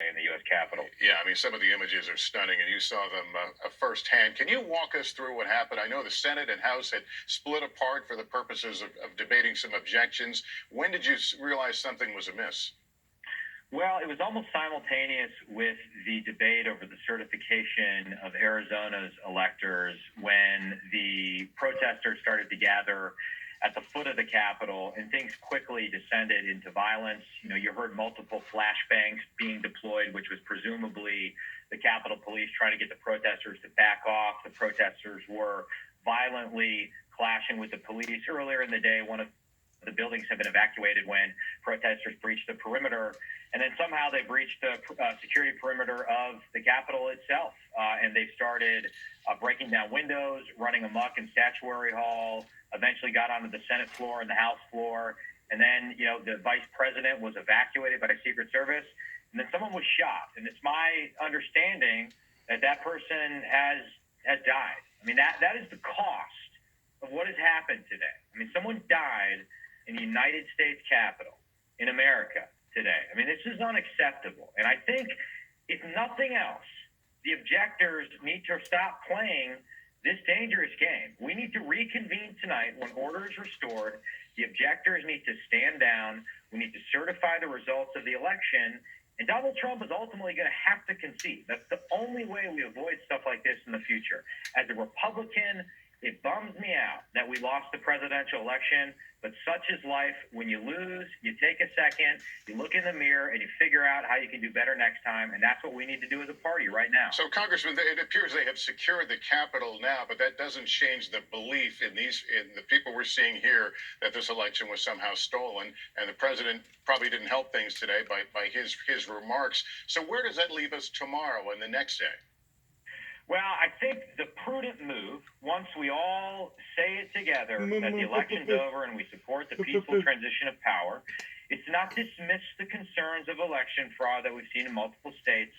in the U.S. Capitol. Yeah, I mean, some of the images are stunning, and you saw them firsthand. Can you walk us through what happened? I know the Senate and House had split apart for the purposes of debating some objections. When did you realize something was amiss? Well, it was almost simultaneous with the debate over the certification of Arizona's electors when the protesters started to gather at the foot of the Capitol, and things quickly descended into violence. You heard multiple flashbangs being deployed, which was presumably the Capitol Police trying to get the protesters to back off. The protesters were violently clashing with the police. Earlier in the day, one of the buildings had been evacuated when protesters breached the perimeter, and then somehow they breached the security perimeter of the Capitol itself, and they started breaking down windows, running amok in Statuary Hall, eventually got onto the Senate floor and the House floor, and then the vice president was evacuated by Secret Service, and then someone was shot, and it's my understanding that that person has died. I mean, that is the cost of what has happened today. I mean, someone died in the United States Capitol in America today. I mean, this is unacceptable. And I think, if nothing else, the objectors need to stop playing this dangerous game. We need to reconvene tonight when order is restored. The objectors need to stand down. We need to certify the results of the election. And Donald Trump is ultimately going to have to concede. That's the only way we avoid stuff like this in the future. As a Republican, it bums me out that we lost the presidential election, but such is life. When you lose, you take a second, you look in the mirror, and you figure out how you can do better next time, and that's what we need to do as a party right now. So, Congressman, it appears they have secured the Capitol now, but that doesn't change the belief in the people we're seeing here that this election was somehow stolen, and the president probably didn't help things today by his remarks. So where does that leave us tomorrow and the next day? Well, I think the prudent move, once we all say it together, that the election's over and we support the peaceful transition of power, is to not dismiss the concerns of election fraud that we've seen in multiple states.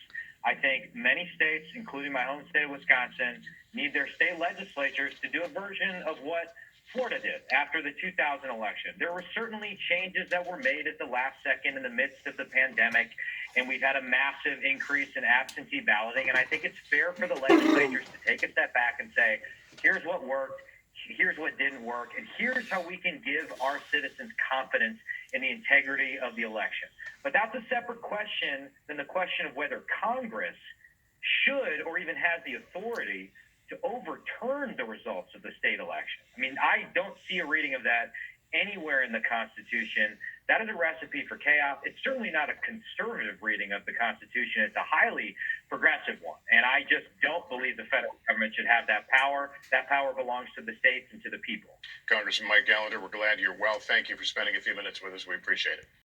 I think many states, including my home state of Wisconsin, need their state legislatures to do a version of what Florida did after the 2000 election. There were certainly changes that were made at the last second in the midst of the pandemic, and we've had a massive increase in absentee balloting. And I think it's fair for the legislatures to take a step back and say, here's what worked, here's what didn't work, and here's how we can give our citizens confidence in the integrity of the election. But that's a separate question than the question of whether Congress should or even has the authority to overturn the results of the state election. I mean, I don't see a reading of that anywhere in the Constitution. That is a recipe for chaos. It's certainly not a conservative reading of the Constitution. It's a highly progressive one. And I just don't believe the federal government should have that power. That power belongs to the states and to the people. Congressman Mike Gallagher, we're glad you're well. Thank you for spending a few minutes with us. We appreciate it.